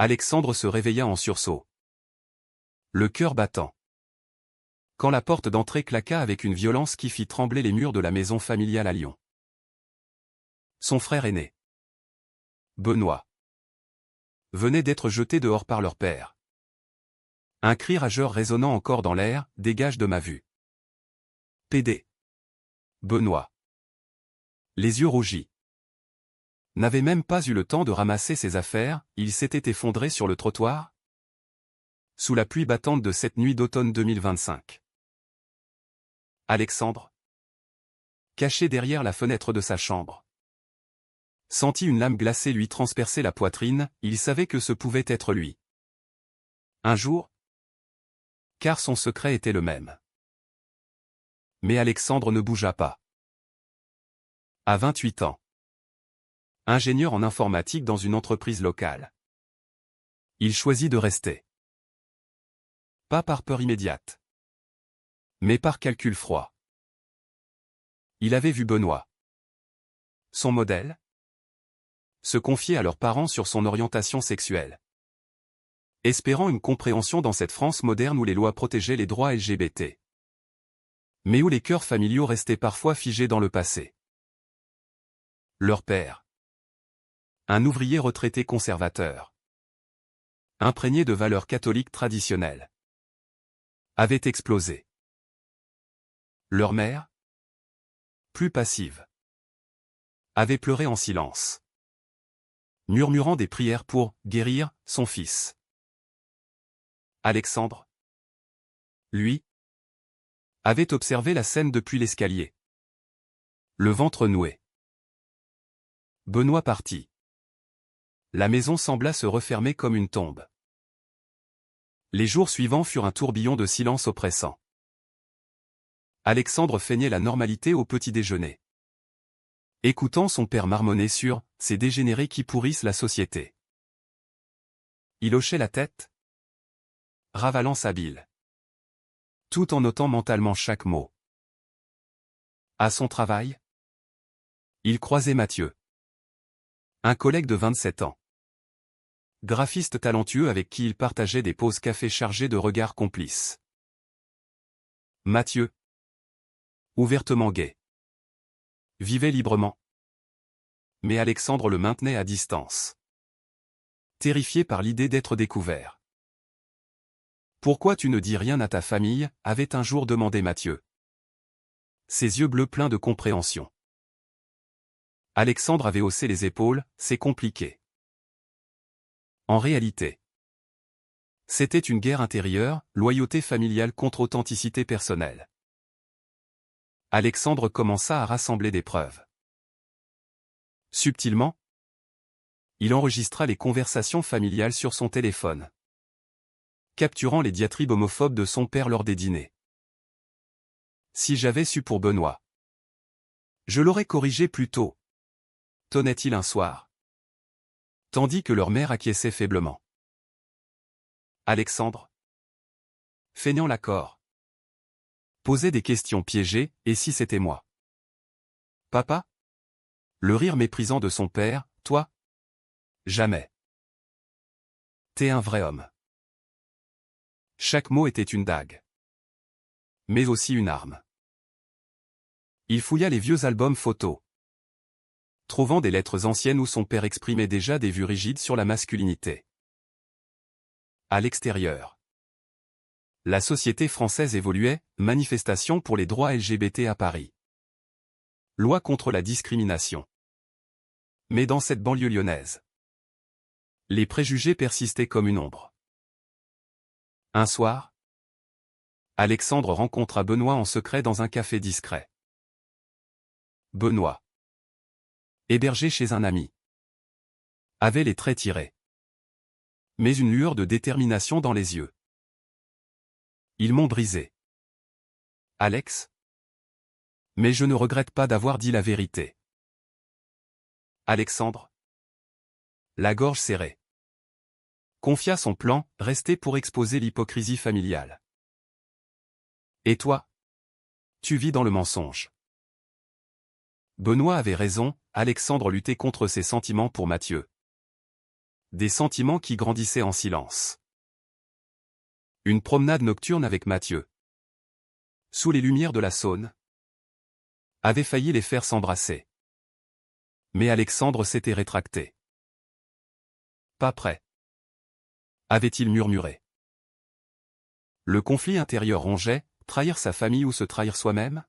Alexandre se réveilla en sursaut, le cœur battant. Quand la porte d'entrée claqua avec une violence qui fit trembler les murs de la maison familiale à Lyon. Son frère aîné, Benoît, venait d'être jeté dehors par leur père. Un cri rageur résonnant encore dans l'air, « Dégage de ma vue. PD. » Benoît, les yeux rougis, n'avait même pas eu le temps de ramasser ses affaires, il s'était effondré sur le trottoir, sous la pluie battante de cette nuit d'automne 2025. Alexandre, caché derrière la fenêtre de sa chambre, sentit une lame glacée lui transpercer la poitrine, il savait que ce pouvait être lui. Un jour, car son secret était le même. Mais Alexandre ne bougea pas. À 28 ans, ingénieur en informatique dans une entreprise locale, il choisit de rester. Pas par peur immédiate, mais par calcul froid. Il avait vu Benoît, son modèle, se confier à leurs parents sur son orientation sexuelle, espérant une compréhension dans cette France moderne où les lois protégeaient les droits LGBT, mais où les cœurs familiaux restaient parfois figés dans le passé. Leur père, un ouvrier retraité conservateur, imprégné de valeurs catholiques traditionnelles, avait explosé. Leur mère, plus passive, avait pleuré en silence, murmurant des prières pour guérir son fils. Alexandre, lui, avait observé la scène depuis l'escalier, le ventre noué. Benoît partit. La maison sembla se refermer comme une tombe. Les jours suivants furent un tourbillon de silence oppressant. Alexandre feignait la normalité au petit déjeuner, écoutant son père marmonner sur « ces dégénérés qui pourrissent la société ». Il hochait la tête, ravalant sa bile, tout en notant mentalement chaque mot. À son travail, il croisait Mathieu, un collègue de 27 ans, graphiste talentueux avec qui il partageait des pauses café chargées de regards complices. Mathieu, ouvertement gai, vivait librement. Mais Alexandre le maintenait à distance, terrifié par l'idée d'être découvert. « Pourquoi tu ne dis rien à ta famille ?» avait un jour demandé Mathieu, ses yeux bleus pleins de compréhension. Alexandre avait haussé les épaules, « C'est compliqué. » En réalité, c'était une guerre intérieure, loyauté familiale contre authenticité personnelle. Alexandre commença à rassembler des preuves. Subtilement, il enregistra les conversations familiales sur son téléphone, capturant les diatribes homophobes de son père lors des dîners. « Si j'avais su pour Benoît, je l'aurais corrigé plus tôt », tonnait-il un soir, tandis que leur mère acquiesçait faiblement. Alexandre, feignant l'accord, posait des questions piégées, « Et si c'était moi ? Papa ?» Le rire méprisant de son père, « Toi ? Jamais. T'es un vrai homme. » Chaque mot était une dague, mais aussi une arme. Il fouilla les vieux albums photos, trouvant des lettres anciennes où son père exprimait déjà des vues rigides sur la masculinité. À l'extérieur, la société française évoluait, manifestation pour les droits LGBT à Paris. Loi contre la discrimination. Mais dans cette banlieue lyonnaise, les préjugés persistaient comme une ombre. Un soir, Alexandre rencontra Benoît en secret dans un café discret. Benoît, hébergé chez un ami, avait les traits tirés, mais une lueur de détermination dans les yeux. Ils m'ont brisé. Alex ? Mais je ne regrette pas d'avoir dit la vérité. Alexandre, la gorge serrée, confia son plan, resté pour exposer l'hypocrisie familiale. Et toi ? Tu vis dans le mensonge. Benoît avait raison, Alexandre luttait contre ses sentiments pour Mathieu. Des sentiments qui grandissaient en silence. Une promenade nocturne avec Mathieu. Sous les lumières de la Saône. Avait failli les faire s'embrasser. Mais Alexandre s'était rétracté. Pas prêt. Avait-il murmuré. Le conflit intérieur rongeait, trahir sa famille ou se trahir soi-même?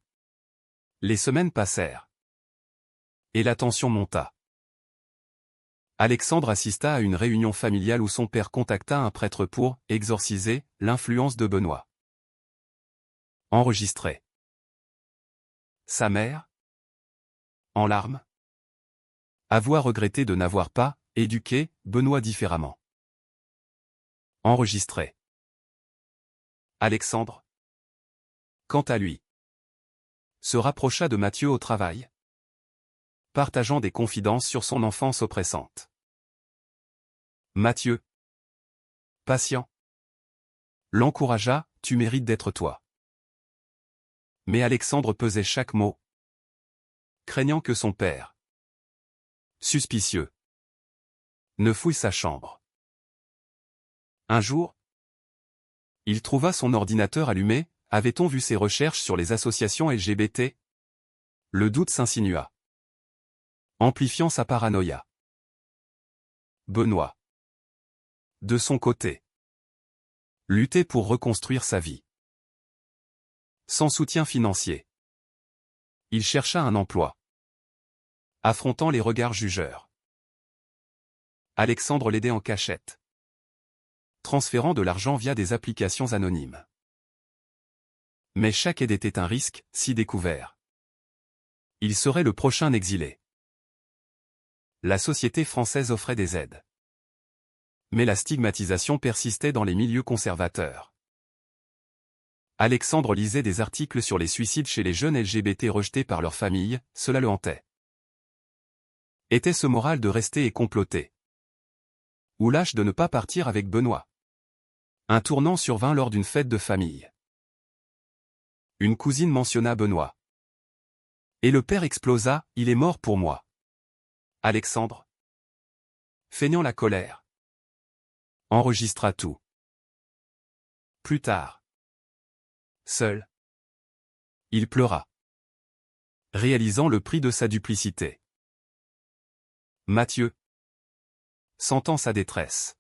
Les semaines passèrent. Et la tension monta. Alexandre assista à une réunion familiale où son père contacta un prêtre pour exorciser l'influence de Benoît. Enregistré. Sa mère, en larmes, avoua regretter de n'avoir pas éduqué Benoît différemment. Enregistré. Alexandre, quant à lui, se rapprocha de Mathieu au travail, partageant des confidences sur son enfance oppressante. Mathieu, patient, l'encouragea, tu mérites d'être toi. Mais Alexandre pesait chaque mot, craignant que son père, suspicieux, ne fouille sa chambre. Un jour, il trouva son ordinateur allumé. Avait-on vu ses recherches sur les associations LGBT? Le doute s'insinua, amplifiant sa paranoïa. Benoît, de son côté, luttait pour reconstruire sa vie. Sans soutien financier, il chercha un emploi, affrontant les regards jugeurs. Alexandre l'aidait en cachette, transférant de l'argent via des applications anonymes. Mais chaque aide était un risque, si découvert. Il serait le prochain exilé. La société française offrait des aides. Mais la stigmatisation persistait dans les milieux conservateurs. Alexandre lisait des articles sur les suicides chez les jeunes LGBT rejetés par leur famille, cela le hantait. Était-ce moral de rester et comploter? Ou lâche de ne pas partir avec Benoît? Un tournant survint lors d'une fête de famille. Une cousine mentionna Benoît. Et le père explosa, il est mort pour moi. Alexandre, feignant la colère, enregistra tout. Plus tard, seul, il pleura, réalisant le prix de sa duplicité. Mathieu, sentant sa détresse,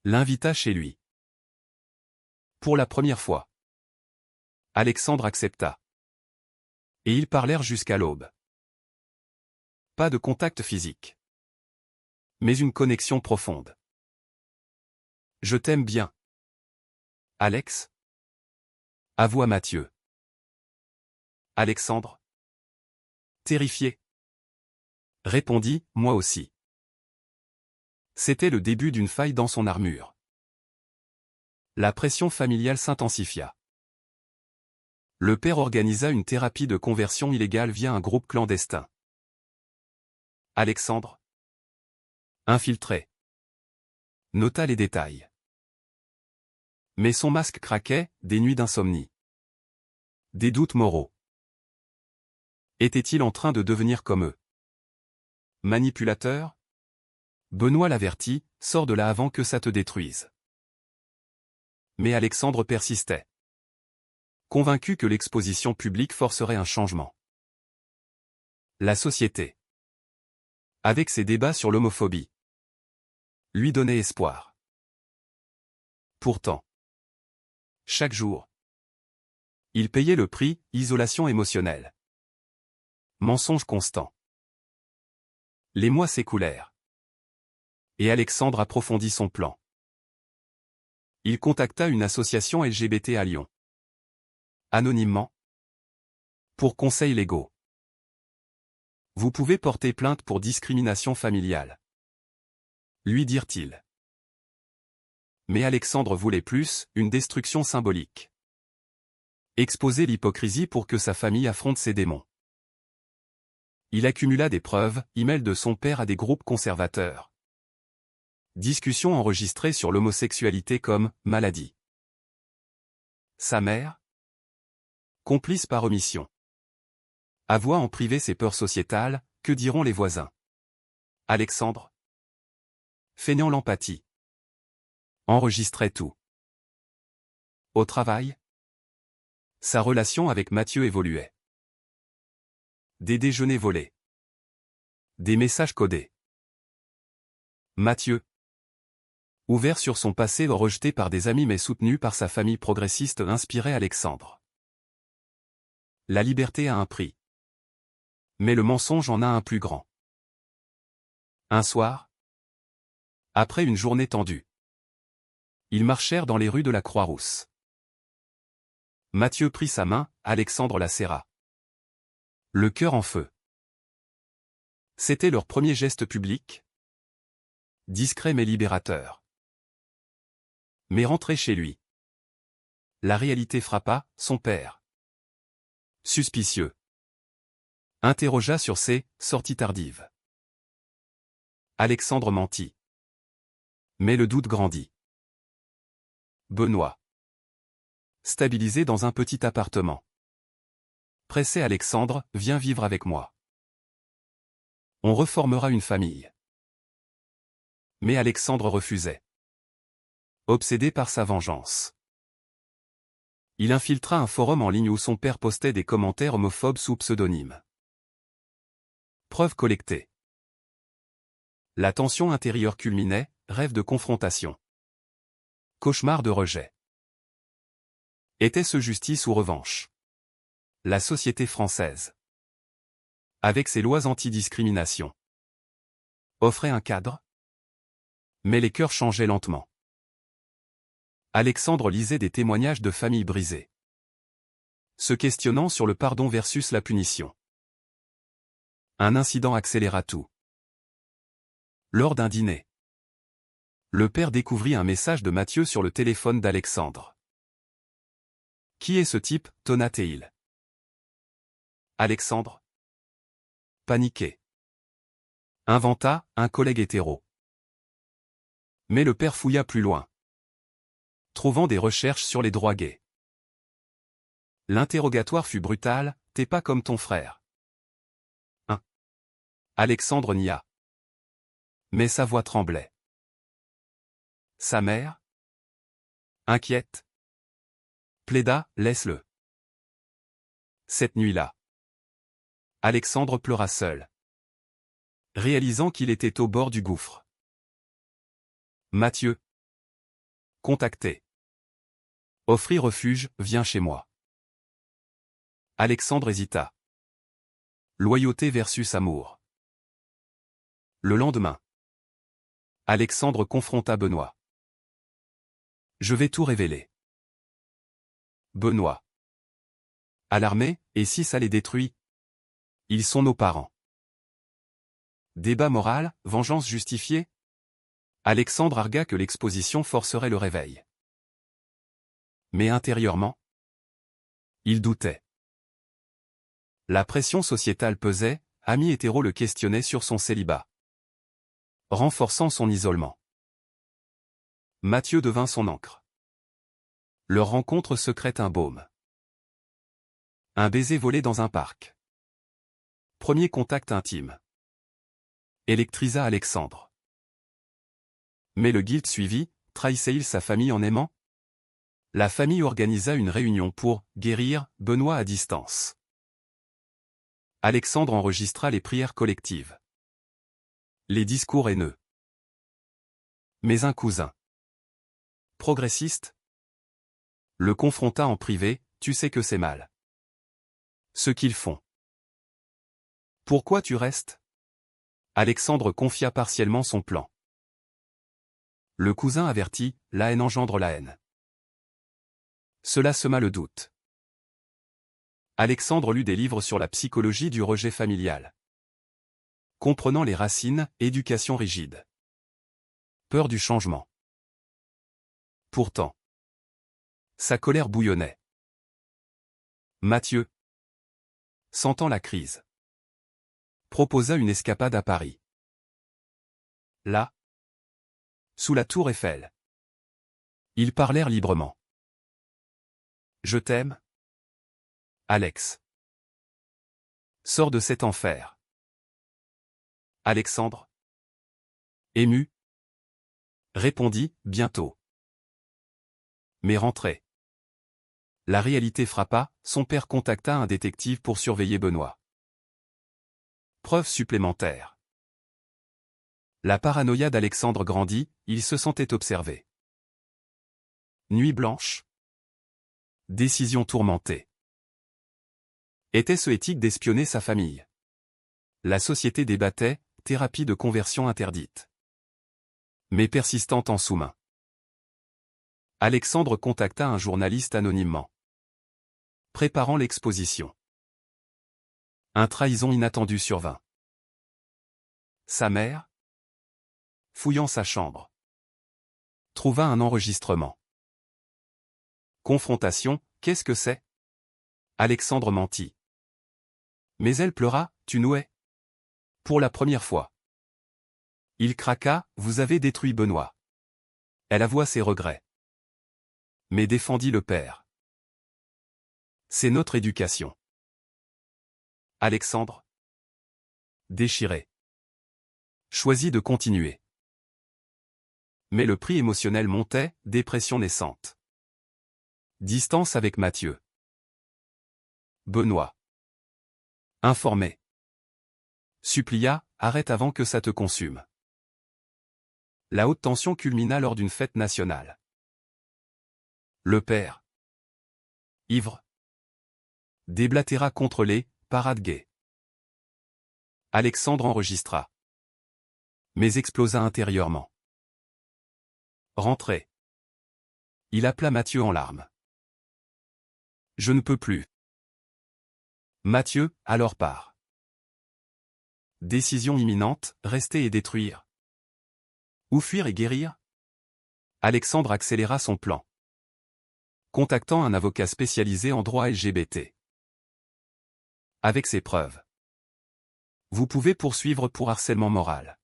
l'invita chez lui. Pour la première fois, Alexandre accepta. Et ils parlèrent jusqu'à l'aube. Pas de contact physique, mais une connexion profonde. Je t'aime bien, Alex, avoua Mathieu. Alexandre, terrifié, répondit, moi aussi. C'était le début d'une faille dans son armure. La pression familiale s'intensifia. Le père organisa une thérapie de conversion illégale via un groupe clandestin. Alexandre, infiltré, nota les détails. Mais son masque craquait, des nuits d'insomnie. Des doutes moraux. Était-il en train de devenir comme eux? Manipulateur? Benoît l'avertit, sors de là avant que ça te détruise. Mais Alexandre persistait, convaincu que l'exposition publique forcerait un changement. La société, avec ses débats sur l'homophobie, lui donnait espoir. Pourtant, chaque jour, il payait le prix, isolation émotionnelle. Mensonge constant. Les mois s'écoulèrent. Et Alexandre approfondit son plan. Il contacta une association LGBT à Lyon. Anonymement. Pour conseils légaux. Vous pouvez porter plainte pour discrimination familiale, lui dirent-ils. Mais Alexandre voulait plus, une destruction symbolique. Exposer l'hypocrisie pour que sa famille affronte ses démons. Il accumula des preuves, emails de son père à des groupes conservateurs. Discussions enregistrées sur l'homosexualité comme « maladie ». Sa mère, complice par omission, avoua en privé ses peurs sociétales, que diront les voisins. Alexandre, feignant l'empathie. Enregistrait tout. Au travail, sa relation avec Mathieu évoluait. Des déjeuners volés. Des messages codés. Mathieu, ouvert sur son passé, rejeté par des amis mais soutenu par sa famille progressiste, inspirait Alexandre. La liberté a un prix. Mais le mensonge en a un plus grand. Un soir, après une journée tendue, ils marchèrent dans les rues de la Croix-Rousse. Mathieu prit sa main, Alexandre la serra. Le cœur en feu. C'était leur premier geste public. Discret mais libérateur. Mais rentré chez lui, la réalité frappa, son père. Suspicieux. Interrogea sur ses sorties tardives. Alexandre mentit. Mais le doute grandit. Benoît. Stabilisé dans un petit appartement. Pressé, Alexandre, viens vivre avec moi. On reformera une famille. Mais Alexandre refusait. Obsédé par sa vengeance. Il infiltra un forum en ligne où son père postait des commentaires homophobes sous pseudonyme. Preuves collectées. La tension intérieure culminait, rêve de confrontation. Cauchemar de rejet. Était-ce justice ou revanche? La société française, avec ses lois anti-discrimination, offrait un cadre. Mais les cœurs changeaient lentement. Alexandre lisait des témoignages de familles brisées, se questionnant sur le pardon versus la punition. Un incident accéléra tout. Lors d'un dîner, le père découvrit un message de Mathieu sur le téléphone d'Alexandre. Qui est ce type, tonna-t-il. Alexandre, paniqué, inventa un collègue hétéro. Mais le père fouilla plus loin, trouvant des recherches sur les droits gays. L'interrogatoire fut brutal, t'es pas comme ton frère. Alexandre nia. Mais sa voix tremblait. Sa mère, inquiète, plaida, laisse-le. Cette nuit-là, Alexandre pleura seul, réalisant qu'il était au bord du gouffre. Mathieu, contacté. Offrit refuge, viens chez moi. Alexandre hésita. Loyauté versus amour. Le lendemain, Alexandre confronta Benoît. Je vais tout révéler. Benoît. Alarmé, et si ça les détruit? Ils sont nos parents. Débat moral, vengeance justifiée? Alexandre argua que l'exposition forcerait le réveil. Mais intérieurement, il doutait. La pression sociétale pesait, amis hétéros le questionnaient sur son célibat, renforçant son isolement. Mathieu devint son ancre. Leur rencontre secrète un baume. Un baiser volé dans un parc. Premier contact intime. Électrisa Alexandre. Mais le guilt suivit, trahissait-il sa famille en aimant? La famille organisa une réunion pour guérir Benoît à distance. Alexandre enregistra les prières collectives. Les discours haineux. Mais un cousin, progressiste, le confronta en privé, tu sais que c'est mal. Ce qu'ils font. Pourquoi tu restes? Alexandre confia partiellement son plan. Le cousin avertit, la haine engendre la haine. Cela sema le doute. Alexandre lut des livres sur la psychologie du rejet familial. Comprenant les racines, éducation rigide. Peur du changement. Pourtant, sa colère bouillonnait. Mathieu, sentant la crise, proposa une escapade à Paris. Là, sous la tour Eiffel, ils parlèrent librement. Je t'aime, Alex. Sors de cet enfer. Alexandre, ému, Répondit, bientôt. Mais rentrez. La réalité frappa, son père contacta un détective pour surveiller Benoît. Preuve supplémentaire. La paranoïa d'Alexandre grandit, il se sentait observé. Nuit blanche. Décision tourmentée. Était-ce éthique d'espionner sa famille? La société débattait, thérapie de conversion interdite. Mais persistante en sous-main. Alexandre contacta un journaliste anonymement. Préparant l'exposition. Un trahison inattendu survint. Sa mère, fouillant sa chambre, trouva un enregistrement. Confrontation, qu'est-ce que c'est? Alexandre mentit. Mais elle pleura, tu nouais. Pour la première fois. Il craqua, vous avez détruit Benoît. Elle avoua ses regrets. Mais défendit le père. C'est notre éducation. Alexandre, déchiré, choisit de continuer. Mais le prix émotionnel montait, dépression naissante. Distance avec Mathieu. Benoît, informé, supplia, arrête avant que ça te consume. La haute tension culmina lors d'une fête nationale. Le père, ivre, déblatéra contre les parades gays. Alexandre enregistra. Mais explosa intérieurement. Rentré. Il appela Mathieu en larmes. Je ne peux plus. Mathieu, alors part. Décision imminente, rester et détruire. Ou fuir et guérir? Alexandre accéléra son plan. Contactant un avocat spécialisé en droit LGBT. Avec ses preuves. Vous pouvez poursuivre pour harcèlement moral.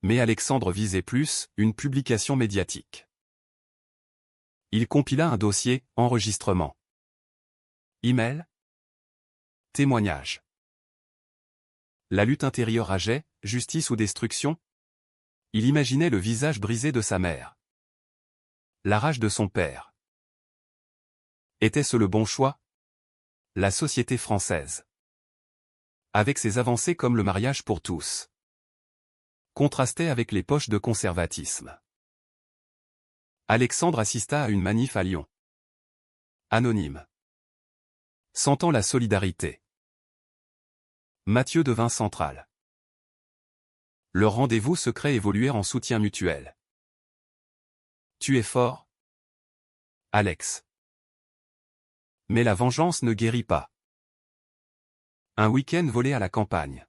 Mais Alexandre visait plus, une publication médiatique. Il compila un dossier, enregistrement. Email. Témoignage. La lutte intérieure rageait, justice ou destruction? Il imaginait le visage brisé de sa mère. La rage de son père. Était-ce le bon choix? La société française. Avec ses avancées comme le mariage pour tous. Contrastait avec les poches de conservatisme. Alexandre assista à une manif à Lyon. Anonyme. Sentant la solidarité. Mathieu devint central. Leurs rendez-vous secrets évoluèrent en soutien mutuel. Tu es fort, Alex. Mais la vengeance ne guérit pas. Un week-end volé à la campagne.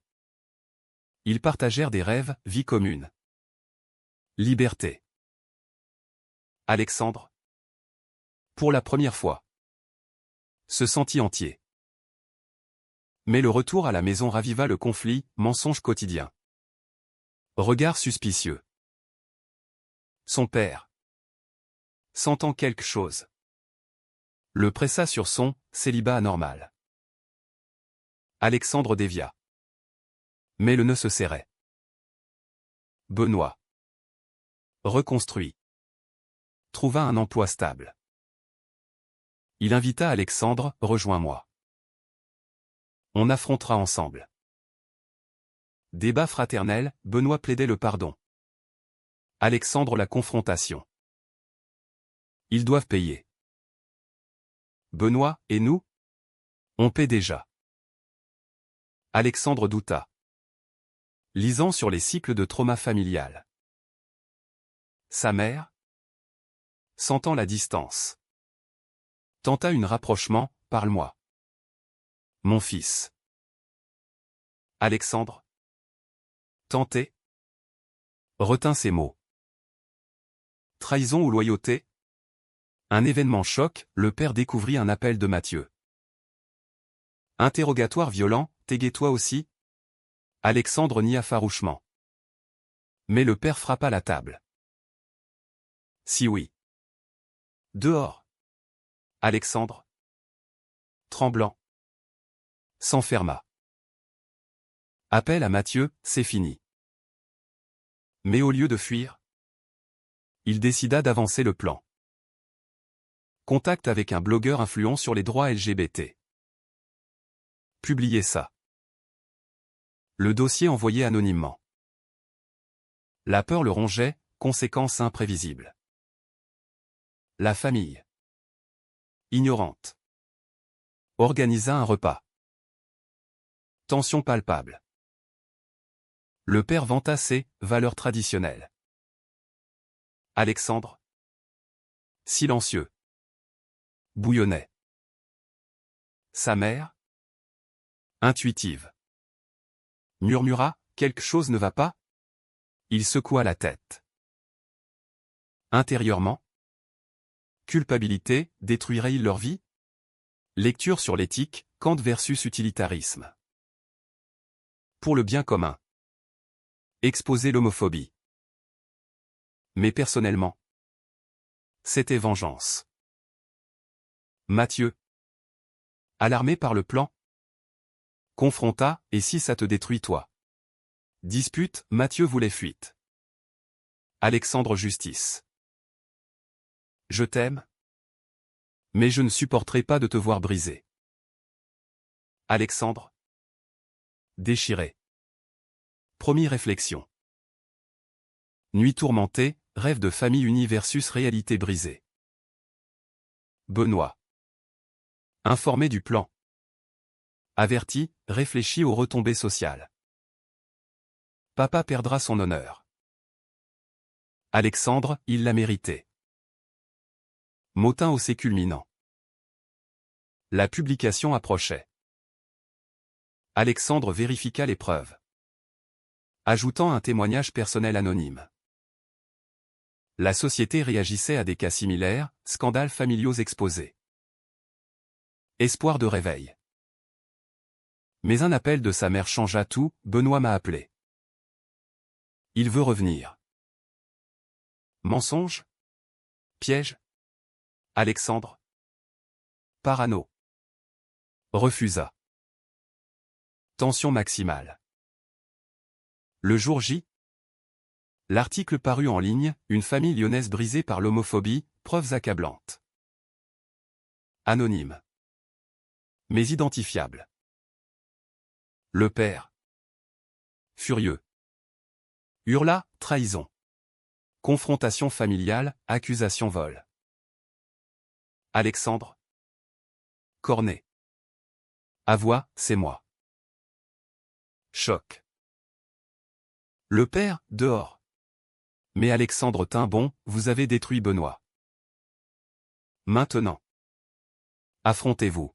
Ils partagèrent des rêves, vie commune. Liberté. Alexandre, pour la première fois, se sentit entier. Mais le retour à la maison raviva le conflit, mensonge quotidien. Regard suspicieux. Son père, sentant quelque chose, le pressa sur son célibat anormal. Alexandre dévia. Mais le nœud se serrait. Benoît, reconstruit, trouva un emploi stable. Il invita Alexandre, rejoins-moi. On affrontera ensemble. Débat fraternel, Benoît plaidait le pardon. Alexandre la confrontation. Ils doivent payer. Benoît, et nous? On paie déjà. Alexandre douta. Lisant sur les cycles de trauma familial. Sa mère, sentant la distance, tenta un rapprochement, parle-moi. Mon fils. Alexandre, tenté, retint ces mots. Trahison ou loyauté? Un événement choc, le père découvrit un appel de Mathieu. Interrogatoire violent, Tégué-toi aussi? Alexandre nia farouchement. Mais le père frappa la table. Si oui. Dehors. Alexandre, tremblant, s'enferma. Appel à Mathieu, c'est fini. Mais au lieu de fuir, Il décida d'avancer le plan. Contact avec un blogueur influent sur les droits LGBT. Publier ça. Le dossier envoyé anonymement. La peur le rongeait, conséquences imprévisibles. La famille. Ignorante. Organisa un repas. Tension palpable. Le père vanta ses valeurs traditionnelles. Alexandre. Silencieux. Bouillonnait. Sa mère. Intuitive. Murmura, quelque chose ne va pas? Il secoua la tête. Intérieurement. Culpabilité, détruirait-il leur vie? Lecture sur l'éthique, Kant versus utilitarisme. Pour le bien commun. Exposer l'homophobie. Mais personnellement. C'était vengeance. Mathieu. Alarmé par le plan. Confronta, et si ça te détruit toi? Dispute, Mathieu voulait fuite. Alexandre justice. Je t'aime. Mais je ne supporterai pas de te voir brisé. Alexandre. Déchiré. Première réflexion. Nuit tourmentée, rêve de famille unie versus réalité brisée. Benoît. Informé du plan. Averti, réfléchit aux retombées sociales. Papa perdra son honneur. Alexandre, il l'a mérité. Motin au culminant. La publication approchait. Alexandre vérifiqua les preuves. Ajoutant un témoignage personnel anonyme. La société réagissait à des cas similaires, scandales familiaux exposés. Espoir de réveil. Mais un appel de sa mère changea tout, Benoît m'a appelé. Il veut revenir. Mensonge? Piège? Alexandre. Parano. Refusa. Tension maximale. Le jour J. L'article parut en ligne, une famille lyonnaise brisée par l'homophobie, preuves accablantes. Anonyme. Mais identifiable. Le père. Furieux. Hurla, trahison. Confrontation familiale, accusation vol. Alexandre. Cornet. Avoua, c'est moi. Choc. Le père, dehors. Mais Alexandre tint bon, vous avez détruit Benoît. Maintenant. Affrontez-vous.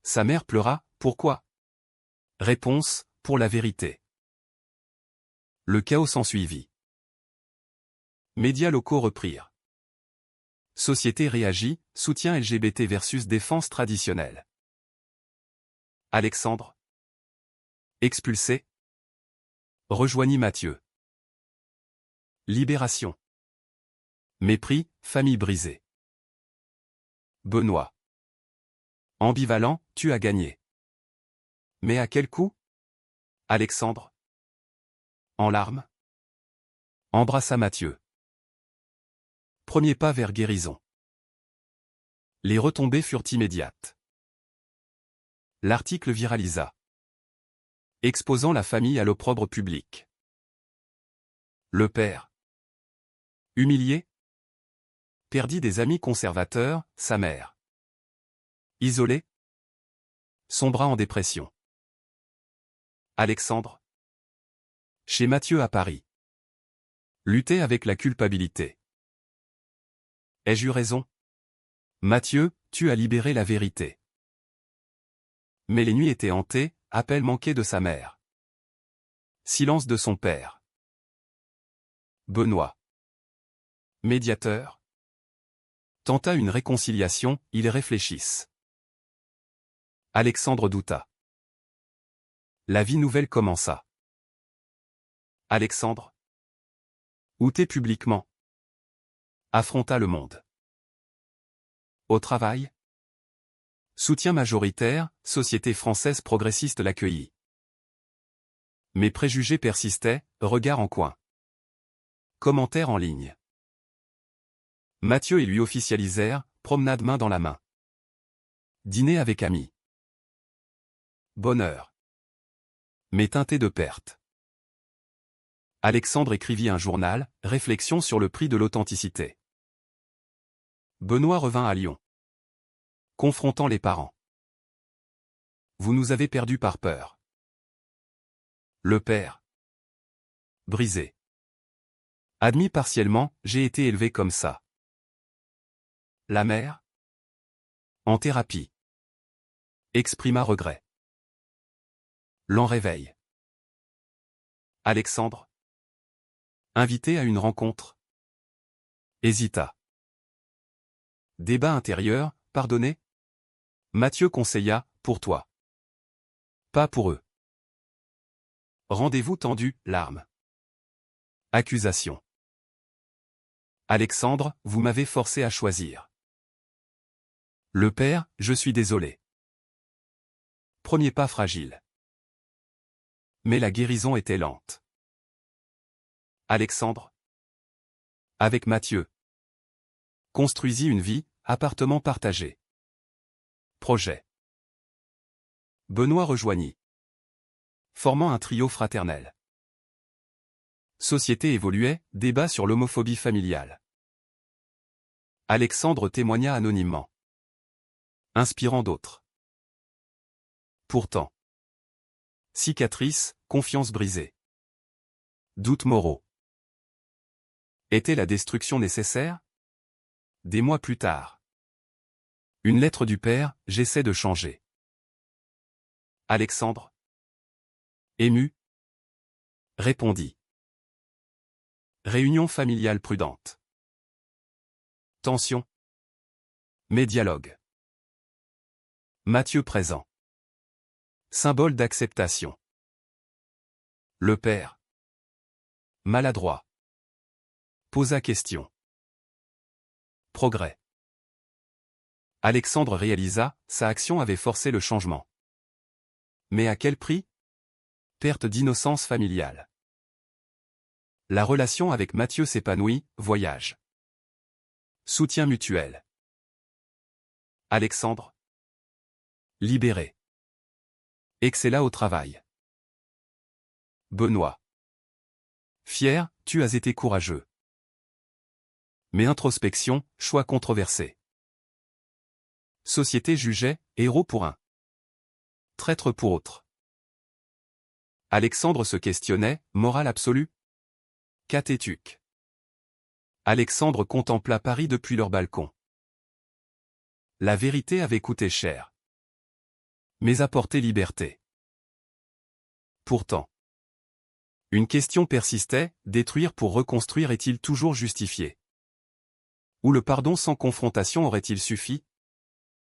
Sa mère pleura, pourquoi? Réponse, pour la vérité. Le chaos s'ensuivit. Médias locaux reprirent. Société réagit, soutien LGBT versus défense traditionnelle. Alexandre. Expulsé. Rejoignit Mathieu. Libération. Mépris, famille brisée. Benoît. Ambivalent, tu as gagné. Mais à quel coût? Alexandre. En larmes. Embrassa Mathieu. Premier pas vers guérison. Les retombées furent immédiates. L'article viralisa. Exposant la famille à l'opprobre public. Le père. Humilié. Perdit des amis conservateurs, sa mère. Isolé. Sombra en dépression. Alexandre. Chez Mathieu à Paris. Lutter avec la culpabilité. Ai-je eu raison? Mathieu, tu as libéré la vérité. Mais les nuits étaient hantées, appel manqué de sa mère. Silence de son père. Benoît. Médiateur. Tenta une réconciliation, ils réfléchissent. Alexandre douta. La vie nouvelle commença. Alexandre. Outé publiquement. Affronta le monde. Au travail. Soutien majoritaire, Société française progressiste l'accueillit. Mais préjugés persistaient, regard en coin. Commentaires en ligne. Mathieu et lui officialisèrent, promenade main dans la main. Dîner avec amis. Bonheur. Mais teinté de perte. Alexandre écrivit un journal, réflexion sur le prix de l'authenticité. Benoît revint à Lyon. Confrontant les parents. Vous nous avez perdus par peur. Le père. Brisé. Admis partiellement, j'ai été élevé comme ça. La mère. En thérapie. Exprima regret. L'en réveille. Alexandre. Invité à une rencontre. Hésita. Débat intérieur, pardonnez. Mathieu conseilla, pour toi. Pas pour eux. Rendez-vous tendu, larmes. Accusation. Alexandre, vous m'avez forcé à choisir. Le père, je suis désolé. Premier pas fragile. Mais la guérison était lente. Alexandre. Avec Mathieu. Construisit une vie, appartement partagé. Projet. Benoît rejoignit. Formant un trio fraternel. Société évoluait, débat sur l'homophobie familiale. Alexandre témoigna anonymement. Inspirant d'autres. Pourtant. Cicatrice, confiance brisée. Doutes moraux. Était la destruction nécessaire? Des mois plus tard. Une lettre du père, j'essaie de changer. Alexandre. Ému. Répondit. Réunion familiale prudente. Tension. Mais dialogue. Mathieu présent. Symbole d'acceptation. Le père. Maladroit. Posa question. Progrès. Alexandre réalisa, sa action avait forcé le changement. Mais à quel prix? Perte d'innocence familiale. La relation avec Mathieu s'épanouit, voyage. Soutien mutuel. Alexandre. Libéré. Excella au travail. Benoît. Fier, tu as été courageux. Mais introspection, choix controversé. Société jugeait, héros pour un. Traître pour autre. Alexandre se questionnait, morale absolue? Cathétuque. Alexandre contempla Paris depuis leur balcon. La vérité avait coûté cher. Mais apporté liberté. Pourtant. Une question persistait, détruire pour reconstruire est-il toujours justifié? Ou le pardon sans confrontation aurait-il suffi?